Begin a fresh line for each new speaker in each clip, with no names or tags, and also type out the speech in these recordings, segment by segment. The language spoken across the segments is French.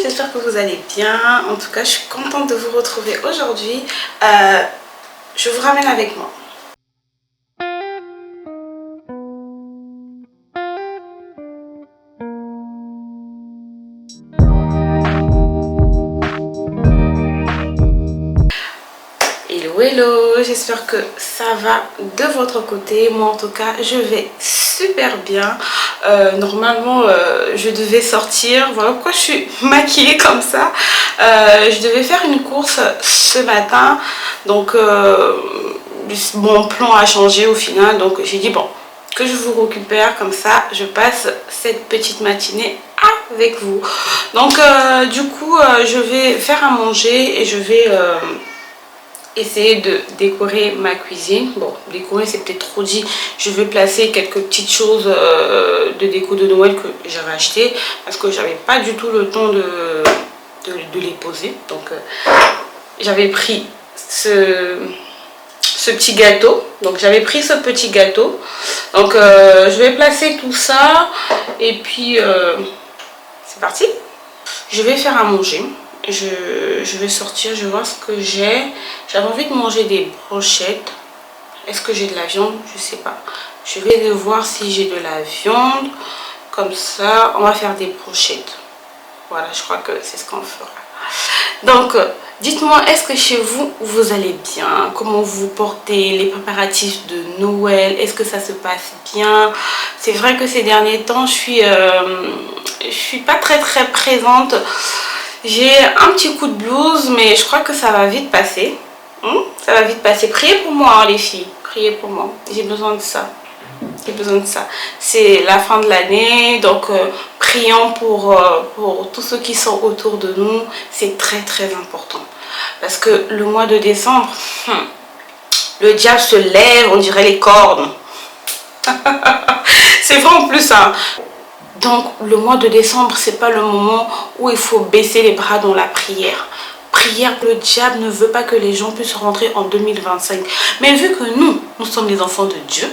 j'espère que vous allez bien. En tout cas, je suis contente de vous retrouver aujourd'hui. Je vous ramène avec moi. Hello, j'espère que ça va de votre côté. Moi en tout cas je vais super bien. Normalement je devais sortir, voilà pourquoi je suis maquillée comme ça. Je devais faire une course ce matin, donc mon plan a changé au final, donc j'ai dit bon, que je vous récupère comme ça je passe cette petite matinée avec vous. Donc du coup je vais faire à manger et je vais essayer de décorer ma cuisine. Bon, décorer c'est peut-être trop dit. Je vais placer quelques petites choses de déco de Noël que j'avais acheté parce que j'avais pas du tout le temps de les poser. Donc j'avais pris ce petit gâteau. Donc j'avais pris ce petit gâteau. Donc je vais placer tout ça et puis c'est parti. Je vais faire à manger. Je vais sortir, je vais voir ce que j'ai. J'avais envie de manger des brochettes. Est-ce que j'ai de la viande? Je sais pas. Je vais voir si j'ai de la viande. Comme ça, on va faire des brochettes. Voilà, je crois que c'est ce qu'on fera. Donc, dites-moi, est-ce que chez vous, vous allez bien? Comment vous portez? Les préparatifs de Noël, est-ce que ça se passe bien? C'est vrai que ces derniers temps, je suis pas très présente. J'ai un petit coup de blues, mais je crois que ça va vite passer. Ça va vite passer. Priez pour moi, hein, les filles. Priez pour moi. J'ai besoin de ça. J'ai besoin de ça. C'est la fin de l'année, donc prions pour tous ceux qui sont autour de nous. C'est très important. Parce que le mois de décembre, le diable se lève, on dirait les cornes. C'est vrai en plus, hein. Donc le mois de décembre, c'est pas le moment où il faut baisser les bras dans la prière. Prière, le diable ne veut pas que les gens puissent rentrer en 2025. Mais vu que nous sommes les enfants de Dieu,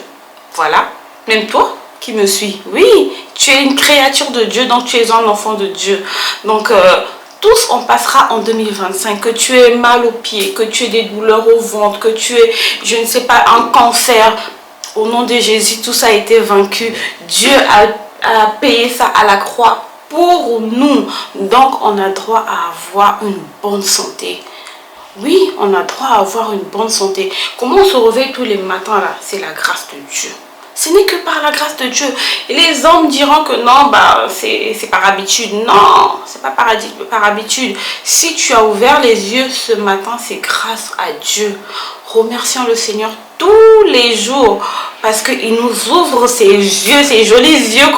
voilà, même toi qui me suis, oui, tu es une créature de Dieu, donc tu es un enfant de Dieu. Donc tous on passera en 2025, que tu aies mal aux pieds, que tu aies des douleurs au ventre, que tu aies, je ne sais pas, un cancer. Au nom de Jésus, tout ça a été vaincu. Dieu a payé ça à la croix pour nous. Donc on a droit à avoir une bonne santé. Oui, on a droit à avoir une bonne santé. Comment on se réveille tous les matins là? C'est la grâce de Dieu. Ce n'est que par la grâce de Dieu. Et les hommes diront que non, bah, c'est par habitude. Non, c'est pas par habitude. Si tu as ouvert les yeux ce matin, c'est grâce à Dieu. Remercions le Seigneur tous les jours parce qu'il nous ouvre ses yeux, ces jolis yeux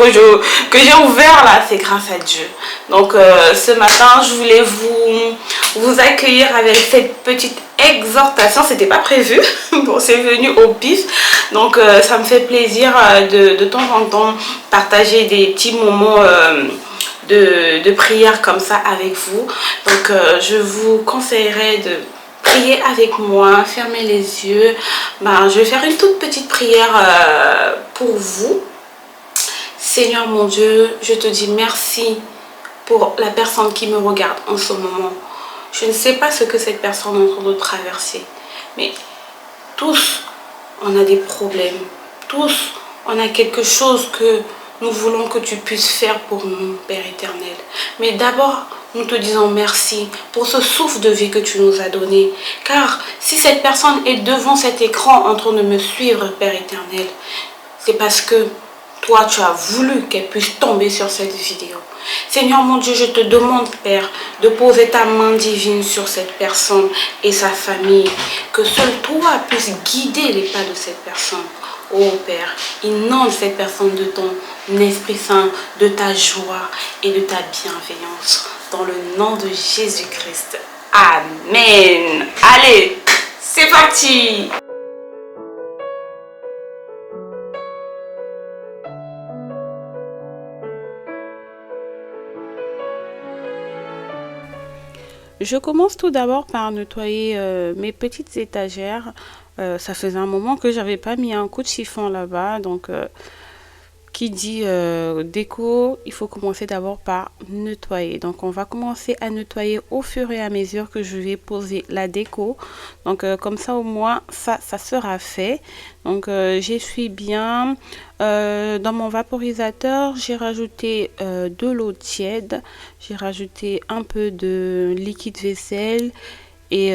que j'ai ouverts là, c'est grâce à Dieu. Donc ce matin je voulais vous accueillir avec cette petite exhortation. C'était pas prévu, bon, c'est venu au pif. Donc ça me fait plaisir de temps en temps partager des petits moments de prière comme ça avec vous. Donc je vous conseillerais de prier avec moi, fermez les yeux. Je vais faire une toute petite prière pour vous. Seigneur mon Dieu, je te dis merci pour la personne qui me regarde en ce moment. Je ne sais pas ce que cette personne est en train de traverser, mais tous, on a des problèmes. Tous, on a quelque chose que nous voulons que tu puisses faire pour nous, Père éternel. Mais d'abord, nous te disons merci pour ce souffle de vie que tu nous as donné. Car si cette personne est devant cet écran en train de me suivre, Père éternel, c'est parce que toi, tu as voulu qu'elle puisse tomber sur cette vidéo. Seigneur mon Dieu, je te demande, Père, de poser ta main divine sur cette personne et sa famille. Que seul toi puisses guider les pas de cette personne. Oh Père, inonde cette personne de ton Esprit Saint, de ta joie et de ta bienveillance. Dans le nom de Jésus-Christ. Amen. Allez, c'est parti. Je commence tout d'abord par nettoyer mes petites étagères. Ça faisait un moment que j'avais pas mis un coup de chiffon là-bas, donc qui dit déco, il faut commencer d'abord par nettoyer. Donc on va commencer à nettoyer au fur et à mesure que je vais poser la déco. Donc comme ça au moins ça sera fait. Donc j'essuie bien. Dans mon vaporisateur, j'ai rajouté de l'eau tiède. J'ai rajouté un peu de liquide vaisselle et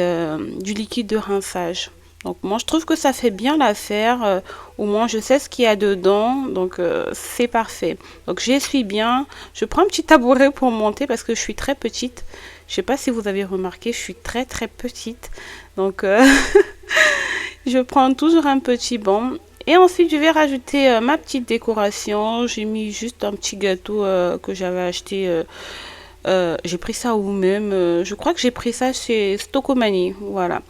du liquide de rinçage. Donc moi je trouve que ça fait bien l'affaire, au moins je sais ce qu'il y a dedans, donc c'est parfait. Donc j'essuie bien, je prends un petit tabouret pour monter parce que je suis très petite. Je sais pas si vous avez remarqué, je suis très petite. Donc je prends toujours un petit banc. Et ensuite je vais rajouter ma petite décoration. J'ai mis juste un petit gâteau que j'avais acheté. J'ai pris ça où même, je crois que j'ai pris ça chez Stocomanie, voilà.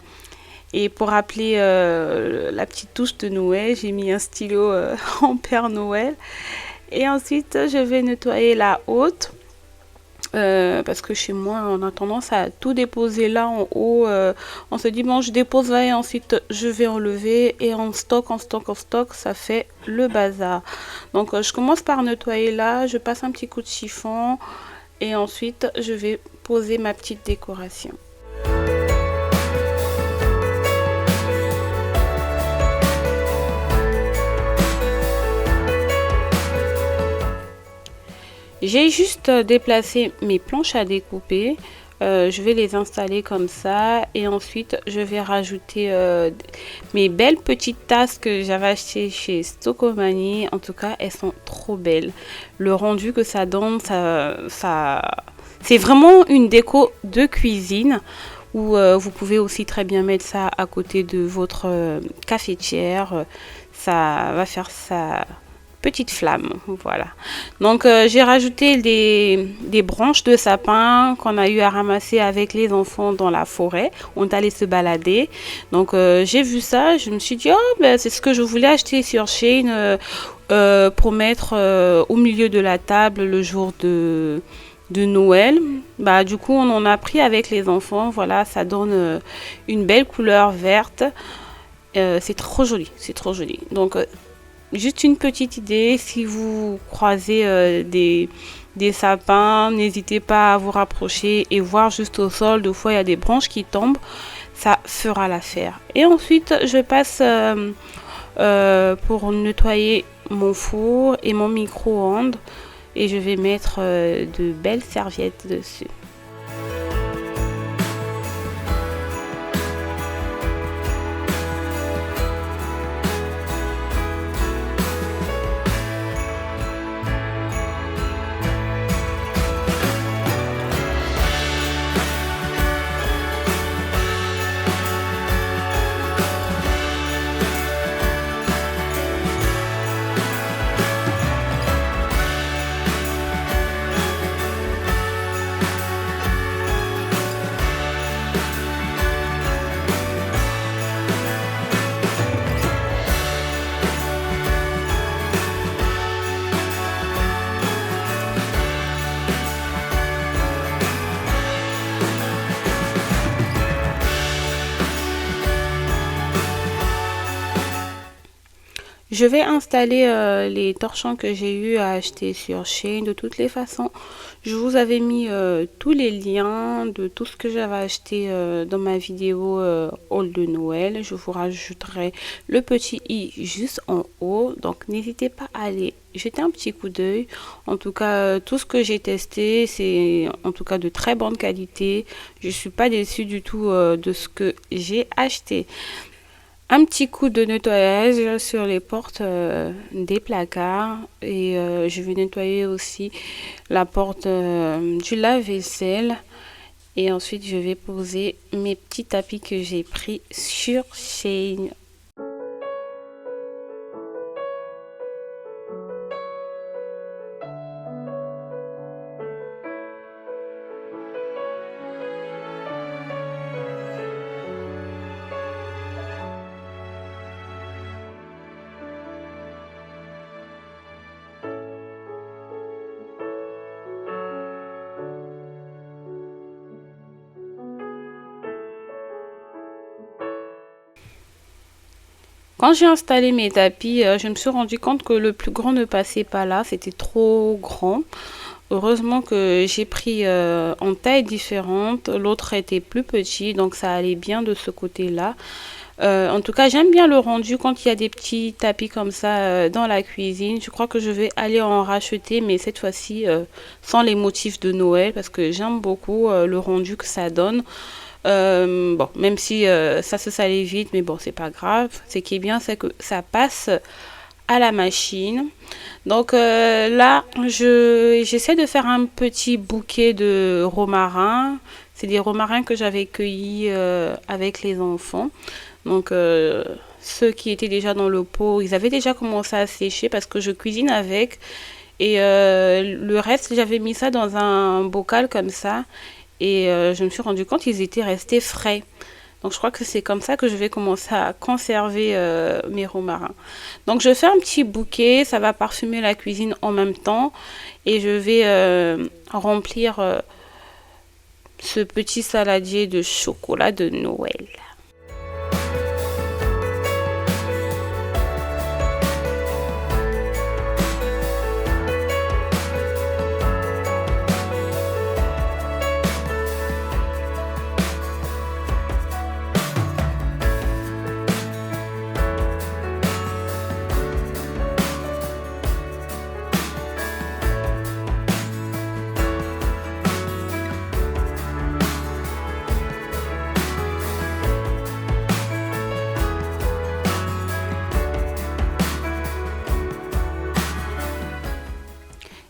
Et pour rappeler la petite touche de Noël, j'ai mis un stylo en Père Noël. Et ensuite, je vais nettoyer la haute. Parce que chez moi, on a tendance à tout déposer là en haut. On se dit, bon, je dépose là et ensuite je vais enlever. Et en stock, ça fait le bazar. Donc, je commence par nettoyer là. Je passe un petit coup de chiffon. Et ensuite, je vais poser ma petite décoration. J'ai juste déplacé mes planches à découper. Je vais les installer comme ça et ensuite je vais rajouter mes belles petites tasses que j'avais achetées chez Stocomanie. En tout cas, elles sont trop belles. Le rendu que ça donne, c'est vraiment une déco de cuisine où vous pouvez aussi très bien mettre ça à côté de votre cafetière. Ça va faire ça petite flamme, voilà. Donc j'ai rajouté des branches de sapin qu'on a eu à ramasser avec les enfants dans la forêt. On est allé se balader. Donc j'ai vu ça, je me suis dit oh ben c'est ce que je voulais acheter sur Shein pour mettre au milieu de la table le jour de Noël. Bah du coup on en a pris avec les enfants. Voilà, ça donne une belle couleur verte. C'est trop joli, c'est trop joli. Donc juste une petite idée, si vous croisez des sapins, n'hésitez pas à vous rapprocher et voir juste au sol. Des fois, il y a des branches qui tombent, ça fera l'affaire. Et ensuite, je passe pour nettoyer mon four et mon micro-ondes et je vais mettre de belles serviettes dessus. Je vais installer les torchons que j'ai eu à acheter sur Shein. De toutes les façons, je vous avais mis tous les liens de tout ce que j'avais acheté dans ma vidéo haul de Noël. Je vous rajouterai le petit i juste en haut. Donc n'hésitez pas à aller jeter un petit coup d'œil. En tout cas, tout ce que j'ai testé, c'est en tout cas de très bonne qualité. Je suis pas déçue du tout de ce que j'ai acheté. Un petit coup de nettoyage sur les portes des placards et je vais nettoyer aussi la porte du lave-vaisselle et ensuite je vais poser mes petits tapis que j'ai pris sur Shein. Quand j'ai installé mes tapis, je me suis rendu compte que le plus grand ne passait pas là, c'était trop grand. Heureusement que j'ai pris en taille différente, l'autre était plus petit, donc ça allait bien de ce côté-là. En tout cas, j'aime bien le rendu quand il y a des petits tapis comme ça dans la cuisine. Je crois que je vais aller en racheter, mais cette fois-ci sans les motifs de Noël, parce que j'aime beaucoup le rendu que ça donne. Bon, même si ça se salit vite, mais bon, c'est pas grave. Ce qui est bien, c'est que ça passe à la machine. Donc là, j'essaie de faire un petit bouquet de romarin. C'est des romarins que j'avais cueillis avec les enfants. Donc ceux qui étaient déjà dans le pot, ils avaient déjà commencé à sécher parce que je cuisine avec. Et le reste, j'avais mis ça dans un bocal comme ça. Et je me suis rendu compte qu'ils étaient restés frais. Donc je crois que c'est comme ça que je vais commencer à conserver mes romarins. Donc je fais un petit bouquet, ça va parfumer la cuisine en même temps. Et je vais remplir ce petit saladier de chocolat de Noël.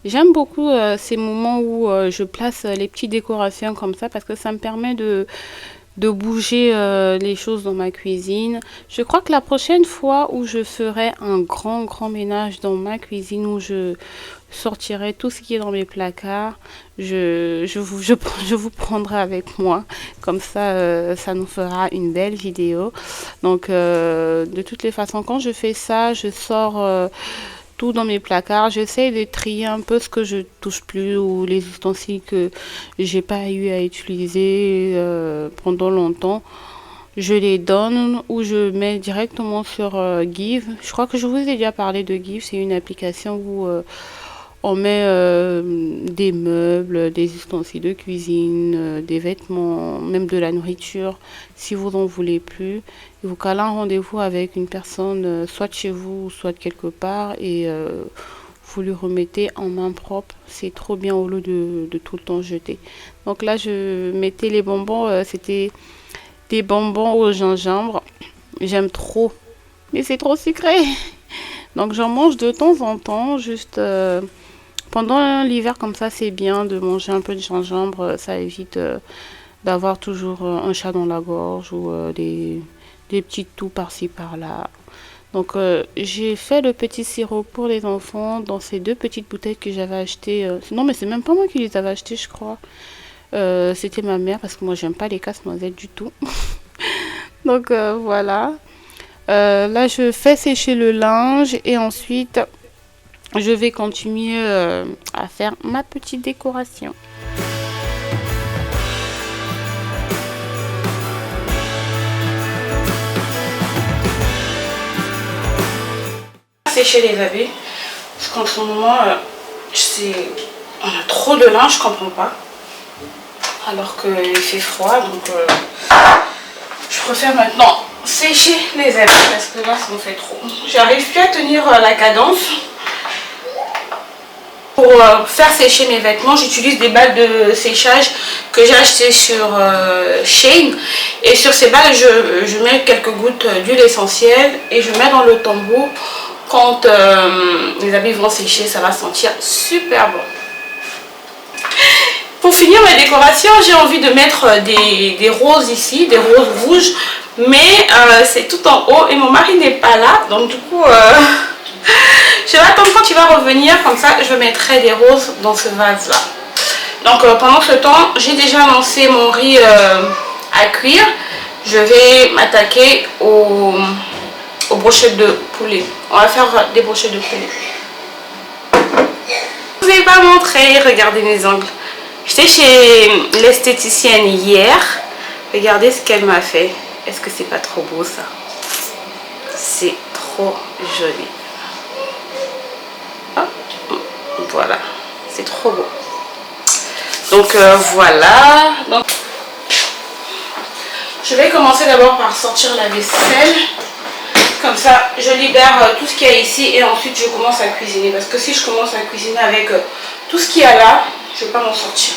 J'aime beaucoup ces moments où je place les petites décorations comme ça parce que ça me permet de bouger les choses dans ma cuisine. Je crois que la prochaine fois où je ferai un grand ménage dans ma cuisine, où je sortirai tout ce qui est dans mes placards, je vous prendrai avec moi. Comme ça, ça nous fera une belle vidéo. Donc, de toutes les façons, quand je fais ça, je sors tout dans mes placards. J'essaie de trier un peu ce que je touche plus ou les ustensiles que j'ai pas eu à utiliser pendant longtemps. Je les donne ou je mets directement sur Give. Je crois que je vous ai déjà parlé de Give. C'est une application où on met des meubles, des ustensiles de cuisine, des vêtements, même de la nourriture, si vous en voulez plus. Et vous calez un rendez-vous avec une personne, soit chez vous, soit quelque part, et vous lui remettez en main propre. C'est trop bien au lieu de tout le temps jeter. Donc là, je mettais les bonbons, c'était des bonbons au gingembre. J'aime trop, mais c'est trop sucré. Donc j'en mange de temps en temps, juste pendant l'hiver comme ça, c'est bien de manger un peu de gingembre. Ça évite d'avoir toujours un chat dans la gorge ou des petits toux par-ci par-là. Donc j'ai fait le petit sirop pour les enfants dans ces deux petites bouteilles que j'avais achetées. Non, mais c'est même pas moi qui les avais achetées, je crois. C'était ma mère parce que moi j'aime pas les casse-noisettes du tout. Donc voilà. Là je fais sécher le linge et ensuite je vais continuer à faire ma petite décoration. Sécher les habits parce qu'en ce moment on a trop de linge, je comprends pas, alors qu'il fait froid, donc je préfère maintenant sécher les habits parce que là ça me fait trop. J'arrive plus à tenir la cadence. Pour faire sécher mes vêtements, j'utilise des balles de séchage que j'ai achetées sur Shein. Et sur ces balles, je mets quelques gouttes d'huile essentielle et je mets dans le tambour. Quand les habits vont sécher, ça va sentir super bon. Pour finir mes décorations, j'ai envie de mettre des roses ici, des roses rouges. Mais c'est tout en haut et mon mari n'est pas là. Donc du coup... je vais attendre quand il va revenir, comme ça je mettrai des roses dans ce vase là. Donc pendant ce temps, j'ai déjà lancé mon riz à cuire. Je vais m'attaquer aux brochettes de poulet. On va faire des brochettes de poulet. Je ne vous ai pas montré, regardez mes ongles. J'étais chez l'esthéticienne hier. Regardez ce qu'elle m'a fait. Est-ce que c'est pas trop beau ça? c'est trop joli. Hop, voilà, c'est trop beau. Donc voilà. Donc, je vais commencer d'abord par sortir la vaisselle. Comme ça, je libère tout ce qu'il y a ici et ensuite je commence à cuisiner. Parce que si je commence à cuisiner avec tout ce qu'il y a là, je ne vais pas m'en sortir.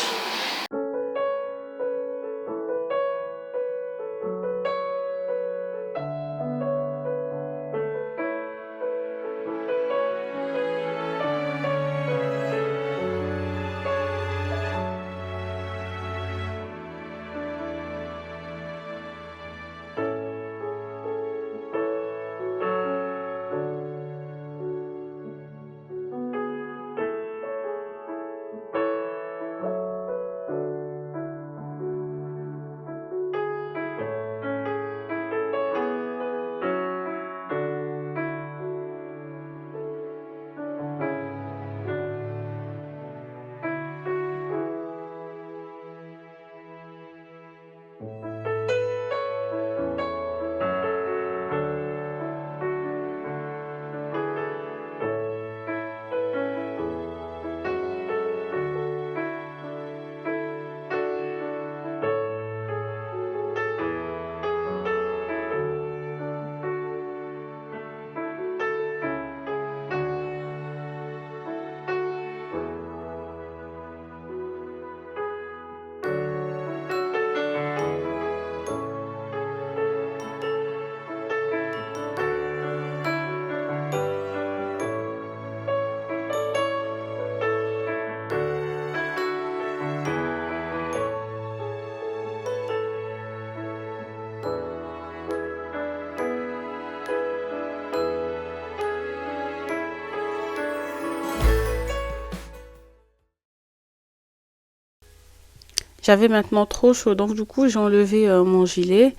J'avais maintenant trop chaud, donc du coup j'ai enlevé mon gilet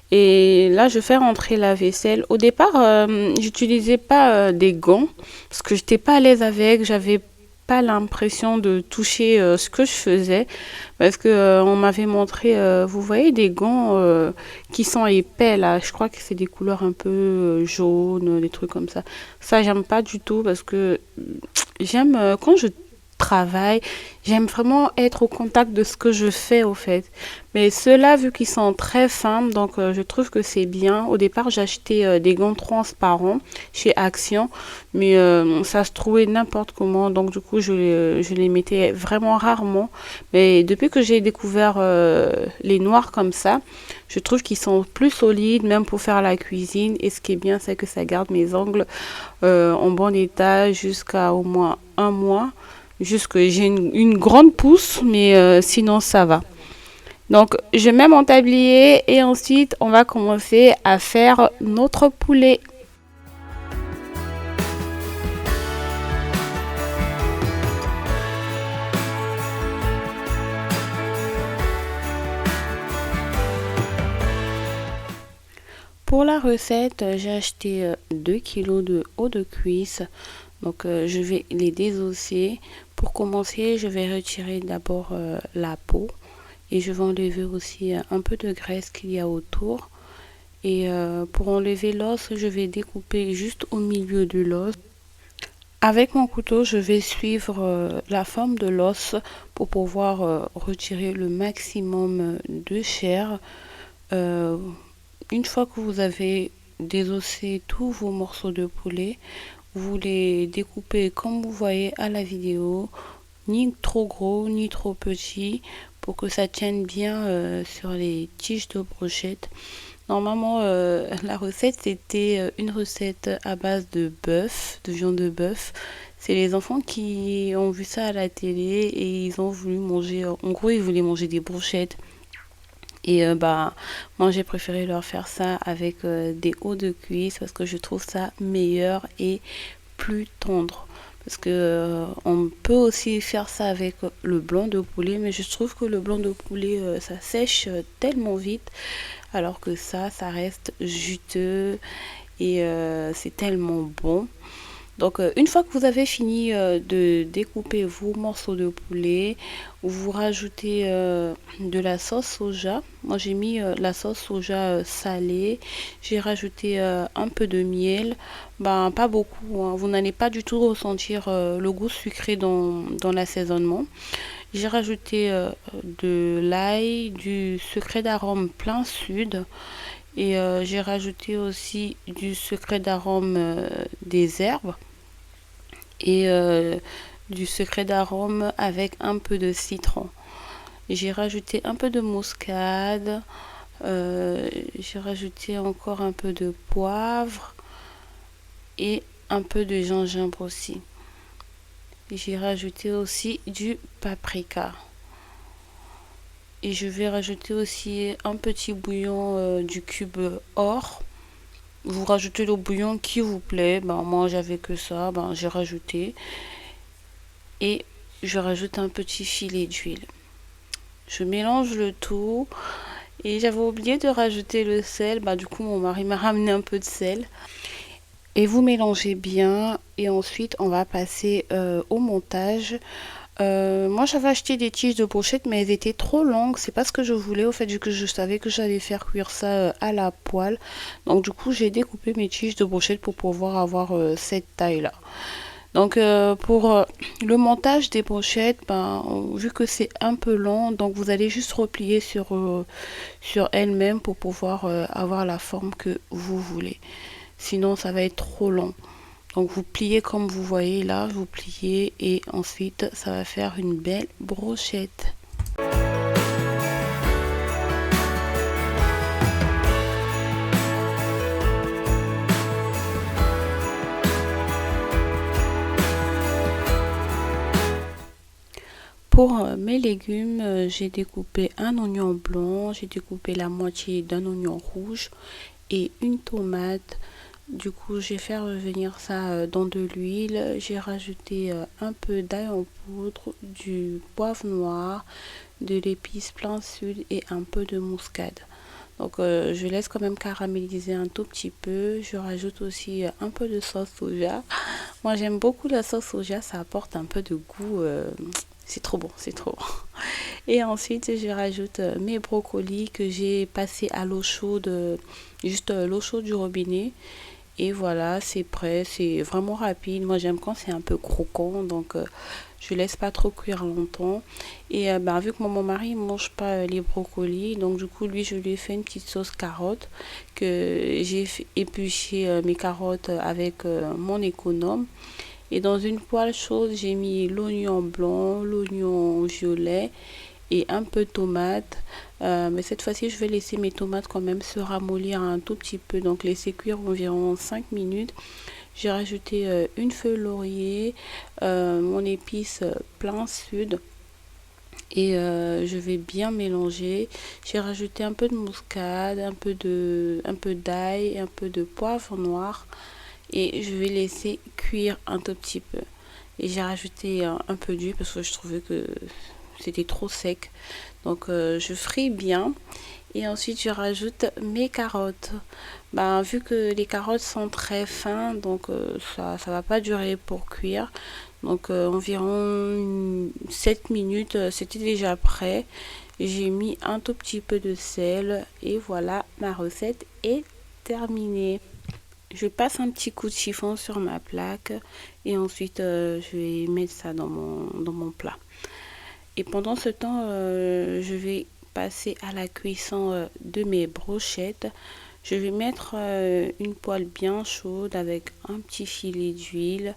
et là je fais rentrer la vaisselle. Au départ, j'utilisais pas des gants parce que j'étais pas à l'aise avec, j'avais pas l'impression de toucher ce que je faisais parce que on m'avait montré, vous voyez, des gants qui sont épais là. Je crois que c'est des couleurs un peu jaunes, des trucs comme ça. Ça j'aime pas du tout parce que j'aime quand je travail. J'aime vraiment être au contact de ce que je fais au fait. Mais ceux-là, vu qu'ils sont très fins, donc je trouve que c'est bien. Au départ, j'ai acheté des gants transparents chez Action, mais ça se trouvait n'importe comment. Donc du coup, je les mettais vraiment rarement. Mais depuis que j'ai découvert les noirs comme ça, je trouve qu'ils sont plus solides, même pour faire la cuisine. Et ce qui est bien, c'est que ça garde mes ongles en bon état jusqu'à au moins un mois. Juste que j'ai une grande pousse, mais sinon ça va. Donc je mets mon tablier et ensuite on va commencer à faire notre poulet. Pour la recette, j'ai acheté 2 kilos de eau de cuisse. Donc je vais les désosser. Pour commencer, je vais retirer d'abord la peau et je vais enlever aussi un peu de graisse qu'il y a autour. Et pour enlever l'os, je vais découper juste au milieu de l'os. Avec mon couteau, je vais suivre la forme de l'os pour pouvoir retirer le maximum de chair. Une fois que vous avez désossé tous vos morceaux de poulet, vous les découpez comme vous voyez à la vidéo, ni trop gros ni trop petit, pour que ça tienne bien sur les tiges de brochette. Normalement, la recette c'était une recette à base de bœuf, de viande de bœuf. C'est les enfants qui ont vu ça à la télé et ils ont voulu manger, en gros ils voulaient manger des brochettes. Et moi j'ai préféré leur faire ça avec des os de cuisse parce que je trouve ça meilleur et plus tendre. Parce que on peut aussi faire ça avec le blanc de poulet, mais je trouve que le blanc de poulet ça sèche tellement vite, alors que ça reste juteux et c'est tellement bon. Donc une fois que vous avez fini de découper vos morceaux de poulet, vous rajoutez de la sauce soja. Moi j'ai mis la sauce soja salée. J'ai rajouté un peu de miel. Ben, pas beaucoup, hein. Vous n'allez pas du tout ressentir le goût sucré dans l'assaisonnement. J'ai rajouté de l'ail, du secret d'arôme plein sud. Et j'ai rajouté aussi du secret d'arôme des herbes et du secret d'arôme avec un peu de citron. J'ai rajouté un peu de muscade, j'ai rajouté encore un peu de poivre et un peu de gingembre aussi. J'ai rajouté aussi du paprika. Et je vais rajouter aussi un petit bouillon du cube or. Vous rajoutez le bouillon qui vous plaît. Ben, moi j'avais que ça, ben, j'ai rajouté. Et je rajoute un petit filet d'huile. Je mélange le tout. Et j'avais oublié de rajouter le sel. Bah, du coup, mon mari m'a ramené un peu de sel. Et vous mélangez bien. Et ensuite, on va passer au montage. Moi, j'avais acheté des tiges de brochette, mais elles étaient trop longues. C'est pas ce que je voulais, au fait, vu que je savais que j'allais faire cuire ça à la poêle. Donc, du coup, j'ai découpé mes tiges de brochette pour pouvoir avoir cette taille-là. Donc pour le montage des brochettes, ben, vu que c'est un peu long, donc vous allez juste replier sur elle-même pour pouvoir avoir la forme que vous voulez. Sinon ça va être trop long. Donc vous pliez comme vous voyez là, vous pliez et ensuite ça va faire une belle brochette. Pour mes légumes, j'ai découpé un oignon blanc, j'ai découpé la moitié d'un oignon rouge et une tomate. Du coup, j'ai fait revenir ça dans de l'huile. J'ai rajouté un peu d'ail en poudre, du poivre noir, de l'épice plein sud et un peu de muscade. Donc je laisse quand même caraméliser un tout petit peu. Je rajoute aussi un peu de sauce soja. Moi j'aime beaucoup la sauce soja, ça apporte un peu de goût. C'est trop bon, c'est trop bon. Et ensuite je rajoute mes brocolis que j'ai passé à l'eau chaude, juste l'eau chaude du robinet. Et voilà, c'est prêt, c'est vraiment rapide. Moi j'aime quand c'est un peu croquant, donc je laisse pas trop cuire longtemps. Et bah, vu que mon mari ne mange pas les brocolis, donc du coup lui je lui ai fait une petite sauce carotte que j'ai épluché mes carottes avec mon économe. Et dans une poêle chaude, j'ai mis l'oignon blanc, l'oignon violet et un peu de tomate. Mais cette fois-ci, je vais laisser mes tomates quand même se ramollir un tout petit peu. Donc, laisser cuire environ 5 minutes. J'ai rajouté une feuille laurier, mon épice plein sud. Et je vais bien mélanger. J'ai rajouté un peu de muscade, un peu d'ail, un peu de poivre noir. Et je vais laisser cuire un tout petit peu. Et j'ai rajouté un peu d'huile parce que je trouvais que c'était trop sec. Donc je fris bien et ensuite je rajoute mes carottes. Ben, vu que les carottes sont très fins, donc ça va pas durer pour cuire. Donc environ 7 minutes, c'était déjà prêt. J'ai mis un tout petit peu de sel et voilà, ma recette est terminée. Je passe un petit coup de chiffon sur ma plaque et ensuite je vais mettre ça dans mon plat. Et pendant ce temps, je vais passer à la cuisson de mes brochettes. Je vais mettre une poêle bien chaude avec un petit filet d'huile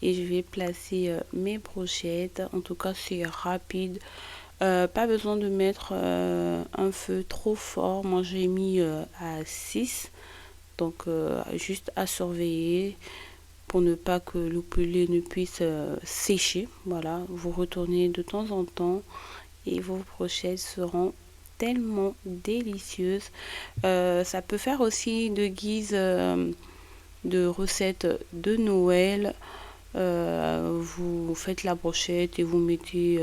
et je vais placer mes brochettes. En tout cas, c'est rapide. Pas besoin de mettre un feu trop fort. Moi, j'ai mis à 6. Donc, juste à surveiller pour ne pas que le poulet ne puisse sécher. Voilà, vous retournez de temps en temps et vos brochettes seront tellement délicieuses. Ça peut faire aussi de guise de recettes de Noël. Vous faites la brochette et vous mettez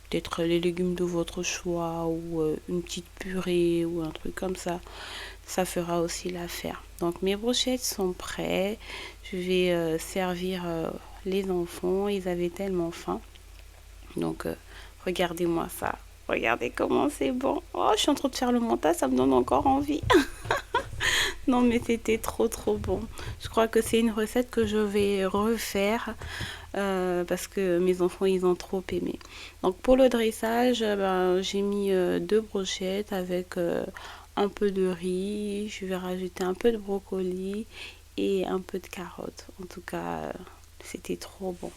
peut-être les légumes de votre choix ou une petite purée ou un truc comme ça. ça fera aussi l'affaire. Donc mes brochettes sont prêtes. Je vais servir les enfants. Ils avaient tellement faim. Donc regardez-moi ça. Regardez comment c'est bon. Oh, je suis en train de faire le montage, ça me donne encore envie. Non, mais c'était trop bon. Je crois que c'est une recette que je vais refaire parce que mes enfants, ils ont trop aimé. Donc pour le dressage, ben, j'ai mis 2 brochettes avec un peu de riz. Je vais rajouter un peu de brocoli et un peu de carottes. En tout cas, c'était trop bon.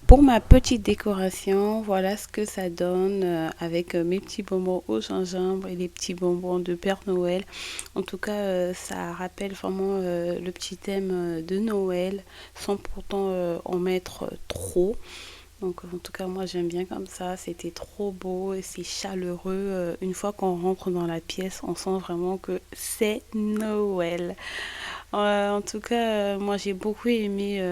Pour ma petite décoration, voilà ce que ça donne avec mes petits bonbons au gingembre et les petits bonbons de Père Noël. En tout cas, ça rappelle vraiment le petit thème de Noël sans pourtant en mettre trop. Donc en tout cas, moi j'aime bien comme ça. C'était trop beau et c'est chaleureux. Une fois qu'on rentre dans la pièce, on sent vraiment que c'est Noël. En tout cas, moi j'ai beaucoup aimé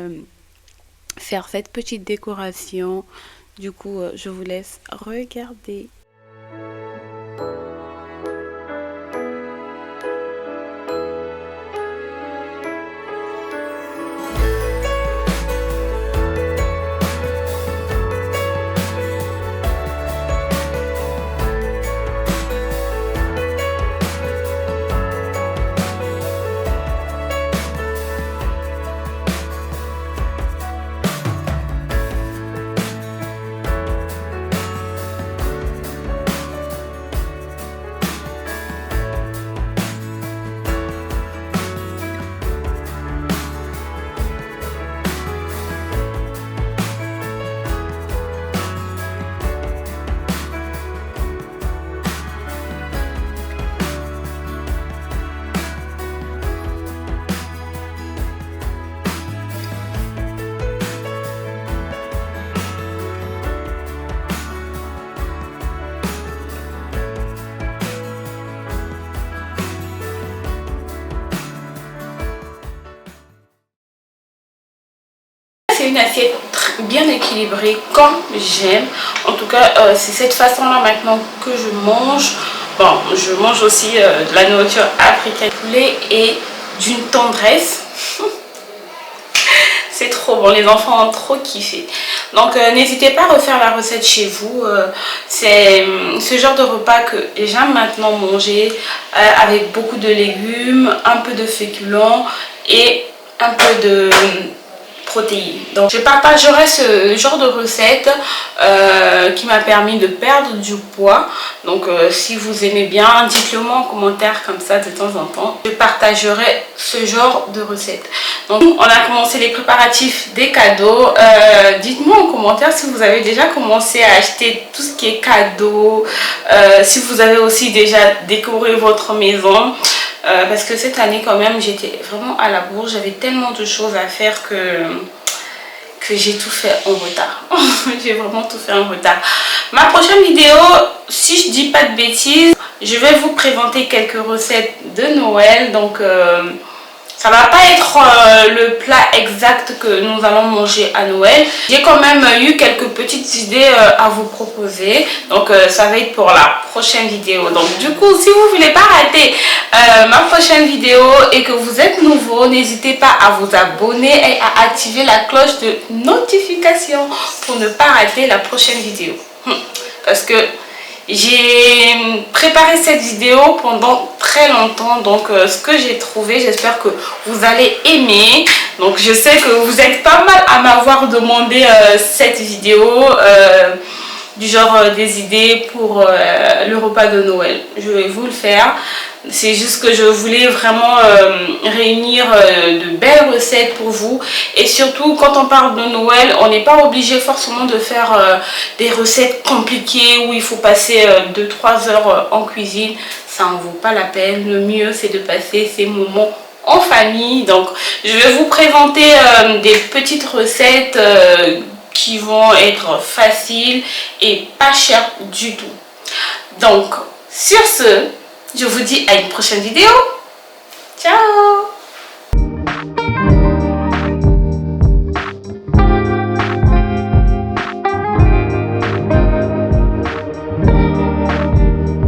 faire cette petite décoration. Du coup, je vous laisse regarder. C'est une assiette bien équilibrée comme j'aime. En tout cas, c'est cette façon-là maintenant que je mange. Bon, je mange aussi de la nourriture africaine. Poulet et d'une tendresse. C'est trop bon, les enfants ont trop kiffé. Donc n'hésitez pas à refaire la recette chez vous. C'est ce genre de repas que j'aime maintenant manger avec beaucoup de légumes, un peu de féculents et un peu de protéines. Donc je partagerai ce genre de recette qui m'a permis de perdre du poids. Donc si vous aimez bien, dites-le moi en commentaire comme ça de temps en temps. Je partagerai ce genre de recette. Donc on a commencé les préparatifs des cadeaux. Dites-moi en commentaire si vous avez déjà commencé à acheter tout ce qui est cadeau. Si vous avez aussi déjà décoré votre maison. Parce que cette année quand même j'étais vraiment à la bourre, j'avais tellement de choses à faire que j'ai tout fait en retard. J'ai vraiment tout fait en retard. Ma prochaine vidéo, si je dis pas de bêtises, je vais vous présenter quelques recettes de Noël. Donc ça va pas être le plat exact que nous allons manger à Noël. J'ai quand même eu quelques petites idées à vous proposer. Donc ça va être pour la prochaine vidéo. Donc du coup, si vous voulez pas rater ma prochaine vidéo et que vous êtes nouveau, n'hésitez pas à vous abonner et à activer la cloche de notification pour ne pas rater la prochaine vidéo. Parce que J'ai préparé cette vidéo pendant très longtemps, donc ce que j'ai trouvé, j'espère que vous allez aimer. Donc je sais que vous êtes pas mal à m'avoir demandé cette vidéo, du genre des idées pour le repas de Noël. Je vais vous le faire. C'est juste que je voulais vraiment réunir de belles recettes pour vous. Et surtout, quand on parle de Noël, on n'est pas obligé forcément de faire des recettes compliquées où il faut passer 2-3 heures en cuisine. Ça en vaut pas la peine. Le mieux, c'est de passer ces moments en famille. Donc, je vais vous présenter des petites recettes qui vont être faciles et pas chères du tout. Donc, sur ce, je vous dis à une prochaine vidéo.